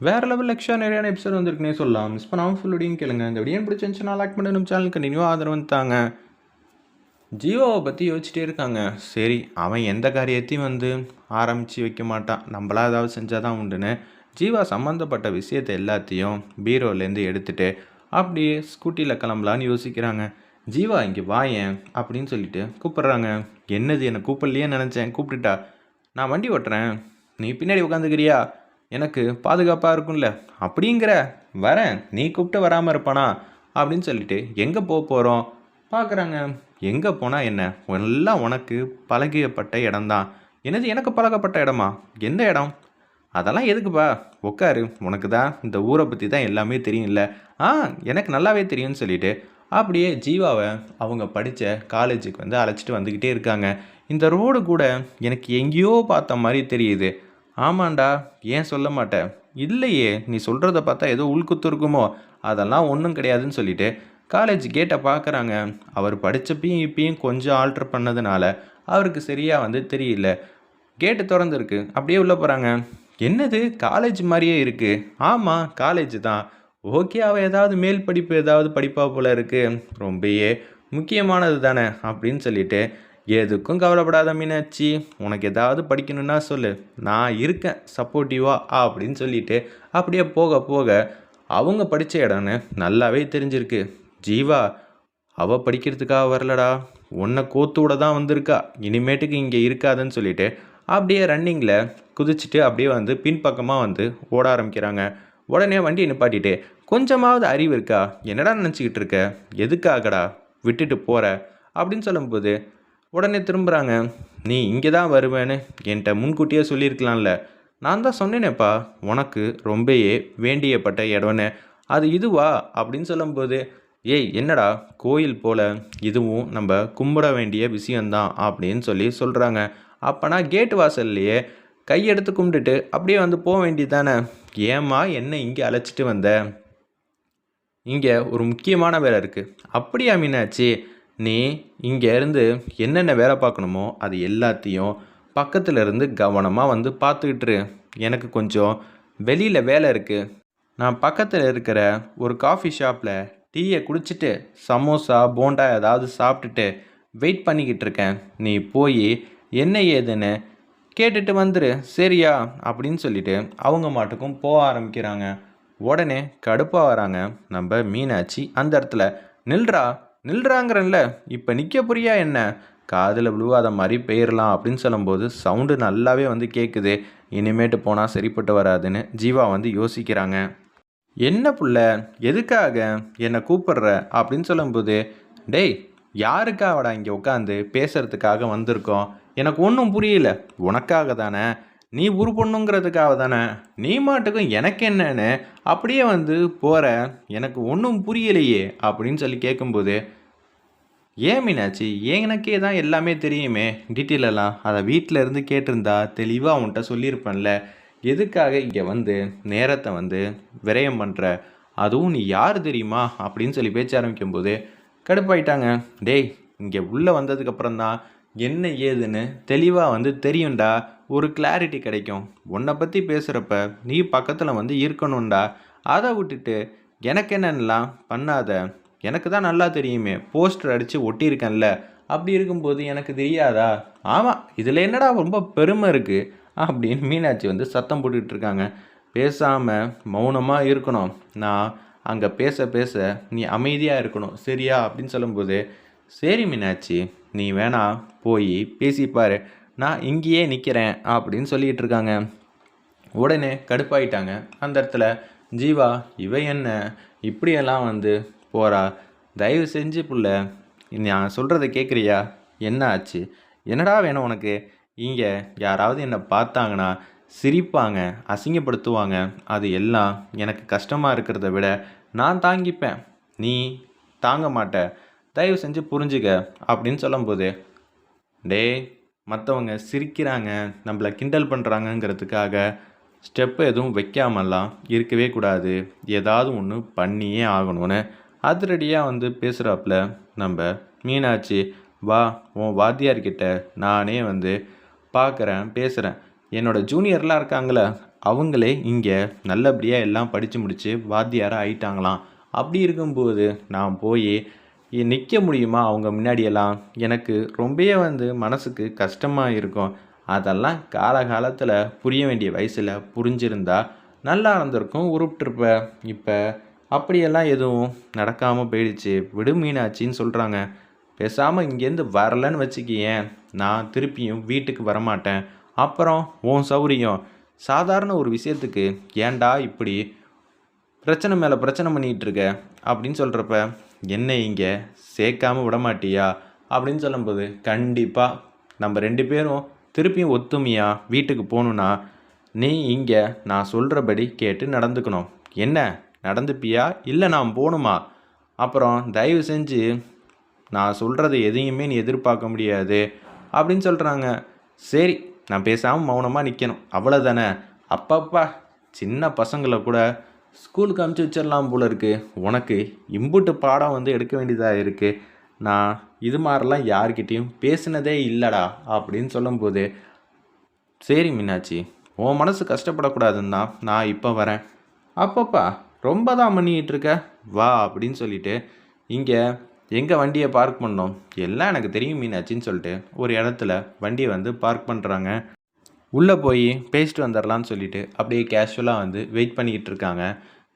வேறு level extra நிறையான episode வந்திருக்குன்னே சொல்லலாம். Miss பண்ணாமல் ஃபுல்லோடையும் கேளுங்க. இந்த வீடியோ பிடிச்சிருந்துச்சுன்னா லைக் பண்ணி நம்ம சேனல் கண்டினியூவாக ஆதரவு தாங்க. ஜீவாவை பற்றி யோசிச்சுட்டே இருக்காங்க. சரி, அவன் எந்த காரியத்தையும் ஆரம்பித்து வைக்க மாட்டான், நம்மளா ஏதாவது செஞ்சால் தான் உண்டுன்னு ஜீவா சம்மந்தப்பட்ட விஷயத்தை எல்லாத்தையும் பீரோலேருந்து எடுத்துகிட்டு அப்படியே ஸ்கூட்டியில் கிளம்பலான்னு யோசிக்கிறாங்க. ஜீவா இங்கே வாயேன் அப்படின்னு சொல்லிட்டு கூப்பிட்றாங்க. என்னது, என்னை கூப்பிடலையே நினச்சேன், கூப்பிட்டுட்டா. நான் வண்டி ஓட்டுறேன், நீ பின்னாடி உட்காந்துக்கிறியா, எனக்கு பாதுகாப்பாக இருக்கும்ல அப்படிங்கிற. வரேன், நீ கூப்பிட்டு வராமல் இருப்பானா அப்படின்னு சொல்லிட்டு எங்கே போக போகிறோம் பார்க்குறாங்க. எங்கே போனால் என்ன, எல்லாம் உனக்கு பழகியப்பட்ட இடம்தான். என்னது, எனக்கு பழகப்பட்ட இடமா? எந்த இடம்? அதெல்லாம் எதுக்குப்பா, உட்காரு, உனக்கு தான் இந்த ஊரை பற்றி தான் எல்லாமே தெரியும்ல. எனக்கு நல்லாவே தெரியும்னு சொல்லிட்டு அப்படியே ஜீவாவை அவங்க படித்த காலேஜுக்கு அழைச்சிட்டு வந்துக்கிட்டே இருக்காங்க. இந்த ரோடு கூட எனக்கு எங்கேயோ பார்த்த மாதிரி தெரியுது. ஆமாண்டா, ஏன் சொல்ல மாட்டேன்? இல்லையே, நீ சொல்கிறத பார்த்தா ஏதோ உள்குத்து இருக்குமோ. அதெல்லாம் ஒன்றும் கிடையாதுன்னு சொல்லிட்டு காலேஜ் கேட்டை பார்க்குறாங்க. அவர் படித்தப்பையும் இப்பயும் கொஞ்சம் ஆல்ட்ரு பண்ணதுனால அவருக்கு சரியாக தெரியல. கேட்டு திறந்துருக்கு, அப்படியே உள்ளே போகிறாங்க. என்னது, காலேஜ் மாதிரியே இருக்குது. ஆமாம், காலேஜ் தான். ஓகே, அவள் ஏதாவது மேல் படிப்பு ஏதாவது படிப்பா போல இருக்குது, ரொம்பயே முக்கியமானது தானே அப்படின்னு சொல்லிட்டு, எதுக்கும் கவலைப்படாத மீனாட்சி, உனக்கு ஏதாவது படிக்கணுன்னா சொல்லு, நான் இருக்கேன் சப்போர்ட்டிவா அப்படின்னு சொல்லிட்டு அப்படியே போக போக அவங்க படித்த இடம்னு நல்லாவே தெரிஞ்சிருக்கு. ஜீவா, அவள் படிக்கிறதுக்காக வரலடா, உன்னை கோத்து விட தான் வந்திருக்கா, இனிமேட்டுக்கு இங்கே இருக்காதுன்னு சொல்லிட்டு அப்படியே ரன்னிங்கில் குதிச்சுட்டு அப்படியே பின்பக்கமாக ஓட ஆரம்பிக்கிறாங்க. உடனே வண்டியை நிப்பாட்டிட்டு, கொஞ்சமாவது அறிவு இருக்கா, என்னடா நினச்சிக்கிட்டு இருக்க, எதுக்காகடா விட்டுட்டு போகிற அப்படின்னு சொல்லும்போது உடனே திரும்புகிறாங்க. நீ இங்கே தான் வருவேன்னு என்கிட்ட முன்கூட்டியே சொல்லியிருக்கலாம்ல. நான் தான் சொன்னேனேப்பா, உனக்கு ரொம்பவே வேண்டியப்பட்ட இடம்னு. அது இதுவா அப்படின்னு சொல்லும்போது, ஏய் என்னடா கோயில் போல், இதுவும் நம்ம கும்பிட வேண்டிய விஷயந்தான் அப்படின்னு சொல்கிறாங்க. அப்போனா கேட்டு வாசல்லையே கையெடுத்து கும்பிட்டுட்டு அப்படியே போக வேண்டியது தானே. ஏம்மா என்ன இங்கே அழைச்சிட்டு வந்த, இங்கே ஒரு முக்கியமான வேலை இருக்குது. அப்படியா மீனாட்சி, நீ இங்கே இருந்து என்னென்ன வேலை பார்க்கணுமோ அது எல்லாத்தையும் பக்கத்தில் இருந்து கவனமாக பார்த்துக்கிட்டுரு. எனக்கு கொஞ்சம் வெளியில் வேலை இருக்குது. நான் பக்கத்தில் இருக்கிற ஒரு காஃபி ஷாப்பில் டீயை குடிச்சிட்டு சமோசா போண்டா ஏதாவது சாப்பிட்டுட்டு வெயிட் பண்ணிக்கிட்டு இருக்கேன். நீ போய் என்ன ஏதுன்னு கேட்டுட்டு வந்துரு, சரியா அப்படின்னு சொல்லிட்டு அவங்க மாட்டுக்கும் போக ஆரம்பிக்கிறாங்க. உடனே கடுப்பாக வராங்க நம்ம மீனாட்சி. அந்த இடத்துல நில்றா நில்றாங்கிறல்ல, இப்போ நிற்க புரியா என்ன, காதில் விழுவாத மாதிரி போயிடலாம் அப்படின்னு சொல்லும்போது சவுண்டு நல்லாவே கேட்குது. இனிமேட்டு போனால் சரிப்பட்டு வராதுன்னு ஜீவா யோசிக்கிறாங்க. என்ன புள்ள, எதுக்காக என்னை கூப்பிடுற அப்படின்னு சொல்லும்போது, டேய் யாருக்காகடா இங்கே உட்காந்து பேசுகிறதுக்காக வந்திருக்கோம், எனக்கு ஒன்றும் புரியல. உனக்காக தானே, நீ உருப்பண்ணுங்கிறதுக்காக தானே, நீ மாட்டுக்கும் எனக்கு என்னன்னு அப்படியே போகிற, எனக்கு ஒன்றும் புரியலையே அப்படின்னு கேட்கும்போது, ஏன் மீனாட்சி, எனக்கே தான் எல்லாமே தெரியுமே டீட்டெயிலெல்லாம், அதை வீட்டில் இருந்து கேட்டிருந்தா தெளிவாக அவன்கிட்ட சொல்லியிருப்பேன்ல. எதுக்காக இங்கே நேரத்தை விரயம் பண்ணுற, அதுவும் நீ யார் தெரியுமா அப்படின்னு பேச்ச ஆரம்பிக்கும்போது கடுப்பாயிட்டாங்க. டேய், இங்கே உள்ளே வந்ததுக்கப்புறம் தான் என்ன ஏதுன்னு தெளிவாக தெரியும்டா, ஒரு கிளாரிட்டி கிடைக்கும். உன்னை பற்றி பேசுகிறப்ப நீ பக்கத்தில் இருக்கணும்டா. அதை விட்டுட்டு எனக்கு என்னென்னலாம் பண்ணாத, எனக்கு தான் நல்லா தெரியுமே, போஸ்டர் அடித்து ஒட்டியிருக்கேன்ல, அப்படி இருக்கும்போது எனக்கு தெரியாதா? ஆமாம், இதில் என்னடா ரொம்ப பெருமை இருக்குது அப்படின்னு மீனாட்சி சத்தம் போட்டுக்கிட்டு இருக்காங்க. பேசாமல் மௌனமாக இருக்கணும், நான் அங்கே பேச பேச நீ அமைதியாக இருக்கணும், சரியா அப்படின்னு சொல்லும்போது, சரி மீனாட்சி, நீ வேணா போய் பேசிப்பார், நான் இங்கேயே நிற்கிறேன் அப்படின்னு சொல்லிகிட்டு இருக்காங்க. உடனே கடுப்பாயிட்டாங்க. அந்த இடத்துல ஜீவா, இவ என்ன இப்படியெல்லாம் போகிறா, தயவு செஞ்சு புள்ள நான் சொல்கிறத கேட்குறியா, என்ன ஆச்சு, என்னடா வேணும் உனக்கு? இங்கே யாராவது என்னை பார்த்தாங்கன்னா சிரிப்பாங்க, அசிங்கப்படுத்துவாங்க, அது எல்லாம் எனக்கு கஷ்டமாக இருக்கிறத விட நான் தாங்கிப்பேன், நீ தாங்க மாட்ட, தயவு செஞ்சு புரிஞ்சுக்க அப்படின்னு சொல்லும்போது, டே மற்றவங்க சிரிக்கிறாங்க, நம்மளை கிண்டல் பண்ணுறாங்கங்கிறதுக்காக ஸ்டெப்பு எதுவும் வைக்காமலாம் இருக்கவே கூடாது, ஏதாவது ஒன்று பண்ணியே ஆகணும்னு அதிரடியாக பேசுகிறாப்புல நம்ம மீனாட்சி. வா, உன் வாத்தியார்கிட்ட நானே பார்க்குறேன், பேசுகிறேன், என்னோடய ஜூனியர்லாம் இருக்காங்களே அவங்களே இங்கே நல்லபடியாக எல்லாம் படித்து முடித்து வாத்தியாராக ஆயிட்டாங்களாம். அப்படி இருக்கும்போது நான் போய் நிற்க முடியுமா அவங்க முன்னாடியெல்லாம்? எனக்கு ரொம்பவே மனசுக்கு கஷ்டமாக இருக்கும். அதெல்லாம் காலகாலத்தில் புரிய வேண்டிய வயசில் புரிஞ்சிருந்தா நல்லா இருந்திருக்கும், உருப்பிட்டுருப்ப. இப்போ அப்படியெல்லாம் எதுவும் நடக்காமல் போயிடுச்சு. விடு மீனாட்சின்னு சொல்கிறாங்க. பேசாமல் இங்கேருந்து வரலன்னு வச்சுக்கியேன், நான் திருப்பியும் வீட்டுக்கு வரமாட்டேன். அப்புறம் உன் சௌரியம். சாதாரண ஒரு விஷயத்துக்கு ஏன்டா இப்படி பிரச்சனை மேலே பிரச்சனை பண்ணிகிட்டு இருக்க அப்படின்னு சொல்கிறப்ப, என்னை இங்கே சேர்க்காம விடமாட்டியா அப்படின்னு சொல்லும்போது, கண்டிப்பாக நம்ம 2 பேரும் திருப்பியும் ஒத்துமையாக வீட்டுக்கு போகணுன்னா நீ இங்கே நான் சொல்கிறபடி கேட்டு நடந்துக்கணும். என்ன நடந்துப்பியா இல்லை நான் போகணுமா? அப்புறம் தயவு செஞ்சு நான் சொல்கிறது எதையுமே நீ எதிர்பார்க்க முடியாது அப்படின்னு சொல்கிறாங்க. சரி, நான் பேசாமல் மௌனமாக நிற்கணும், அவ்வளோதானே? அப்பப்பா, சின்ன பசங்களை கூட ஸ்கூலுக்கு அனுப்பிச்சி வச்சிடலாம் போல இருக்குது. உனக்கு இம்புட்டு பாடம் எடுக்க வேண்டியதாக இருக்குது. நான் இது மாதிரிலாம் யார்கிட்டையும் பேசினதே இல்லைடா அப்படின்னு சொல்லும்போது, சரி மீனாட்சி, உன் மனசு கஷ்டப்படக்கூடாதுன்னு தான் நான் இப்போ வரேன். அப்பப்பா, ரொம்ப தான் பண்ணிக்கிட்டு இருக்க, வா அப்படின்னு சொல்லிட்டு இங்கே எங்கே வண்டியை பார்க் பண்ணோம் எல்லாம் எனக்கு தெரியும் மீனாட்சின்னு சொல்லிட்டு ஒரு இடத்துல வண்டியை பார்க் பண்ணுறாங்க. உள்ளே போய் பேசிட்டு வந்துடலான்னு சொல்லிட்டு அப்படியே கேஷுவலாக வெயிட் பண்ணிக்கிட்டு இருக்காங்க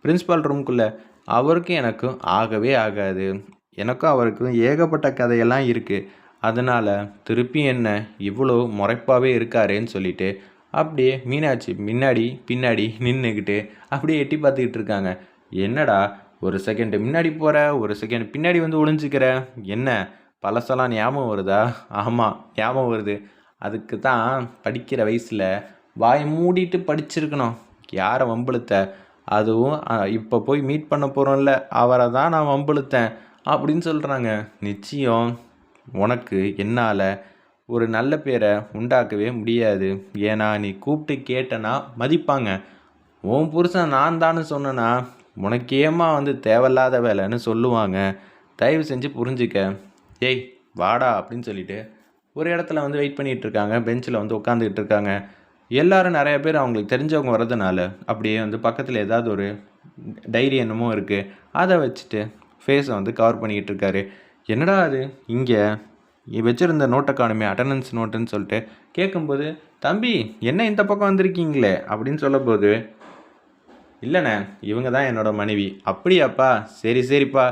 பிரின்ஸிபால் ரூம்குள்ளே. அவருக்கும் எனக்கும் ஆகவே ஆகாது. எனக்கும் அவருக்கும் ஏகப்பட்ட கதையெல்லாம் இருக்குது. அதனால் திருப்பி என்ன இவ்வளோ முறைப்பாகவே இருக்காரேன்னு சொல்லிட்டு அப்படியே மீனாட்சி பின்னாடி நின்றுக்கிட்டு அப்படியே எட்டி பார்த்துக்கிட்டு இருக்காங்க. என்னடா ஒரு செகண்ட் முன்னாடி போகிற, ஒரு செகண்ட் பின்னாடி ஒளிஞ்சிக்கிற, என்ன பழசெல்லாம் ஞாபகம் வருதா? ஆமாம், ஞாபகம் வருது. அதுக்கு தான் படிக்கிற வயசில் வாய் மூடிட்டு படிச்சிருக்கணும். யாரை வம்பிழுத்த? அதுவும் இப்போ போய் மீட் பண்ண போகிறோம்ல, அவரை தான் நான் வம்பிழுத்தேன் அப்படின்னு சொல்கிறாங்க. நிச்சயம் உனக்கு என்னால் ஒரு நல்ல பேரை உண்டாக்கவே முடியாது. ஏன்னா நீ கூப்பிட்டு கேட்டனா மதிப்பாங்க. உன் புருஷன் நான் தான்னு சொன்னேன்னா உனக்கேமா தேவையில்லாத வேலைன்னு சொல்லுவாங்க. தயவு செஞ்சு புரிஞ்சுக்க. ஏய் வாடா அப்படின்னு சொல்லிட்டு ஒரு இடத்துல வெயிட் பண்ணிகிட்டு இருக்காங்க. பெஞ்சில் உட்காந்துக்கிட்டு இருக்காங்க. எல்லோரும் நிறைய பேர் அவங்களுக்கு தெரிஞ்சவங்க வர்றதுனால அப்படியே பக்கத்தில் ஏதாவது ஒரு டைரி என்னமோ இருக்குது, அதை வச்சுட்டு ஃபேஸை கவர் பண்ணிக்கிட்டு இருக்காரு. என்னடா அது இங்கே வச்சுருந்த நோட்டை காணுமே, அட்டண்டன்ஸ் நோட்டுன்னு சொல்லிட்டு கேட்கும்போது, தம்பி என்ன இந்த பக்கம் வந்திருக்கீங்களே அப்படின்னு சொல்லும்போது, இல்லைண்ணே இவங்க தான் என்னோடய மனைவி. அப்படியாப்பா, சரிப்பா,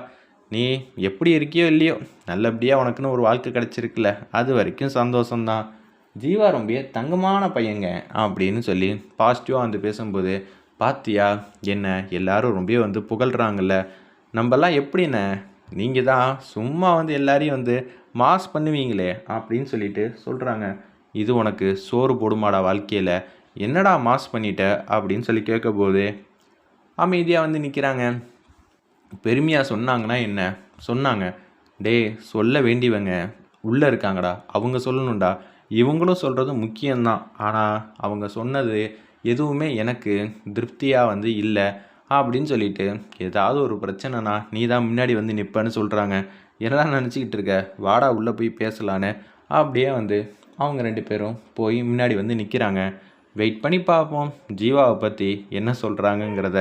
நீ எப்படி இருக்கியோ இல்லையோ நல்லபடியாக உனக்குன்னு ஒரு வாழ்க்கை கிடச்சிருக்குல்ல, அது வரைக்கும் சந்தோஷம்தான். ஜீவா ரொம்ப தங்கமான பையங்க அப்படின்னு சொல்லி பாசிட்டிவாக பேசும்போது, பாத்தியா என்ன எல்லாரும் ரொம்ப புகழ்கிறாங்கல்ல, நம்மலாம் எப்படிண்ணே, நீங்கள் தான் சும்மா எல்லாரையும் மாஸ் பண்ணுவீங்களே அப்படின்னு சொல்லிட்டு சொல்கிறாங்க. இது உனக்கு சோறு போடுமாடா வாழ்க்கையில், என்னடா மாஸ் பண்ணிட்ட அப்படின்னு சொல்லி கேட்கும்போது அமைதியாக நிற்கிறாங்க. பெருமையாக சொன்னாங்கன்னா என்ன சொன்னாங்க? டே சொல்ல வேண்டியவங்க உள்ளே இருக்காங்கடா, அவங்க சொல்லணும்டா. இவங்களும் சொல்கிறது முக்கியம்தான். ஆனால் அவங்க சொன்னது எதுவுமே எனக்கு திருப்தியாக இல்லை அப்படின்னு சொல்லிட்டு, ஏதாவது ஒரு பிரச்சனைனா நீ தான் முன்னாடி நிற்பேன்னு சொல்கிறாங்க. என்னடா நினச்சிக்கிட்டு இருக்க, வாடா உள்ளே போய் பேசலான்னு அப்படியே அவங்க 2 பேரும் போய் முன்னாடி நிற்கிறாங்க. வெயிட் பண்ணி பார்ப்போம் ஜீவாவை பற்றி என்ன சொல்கிறாங்கங்கிறத.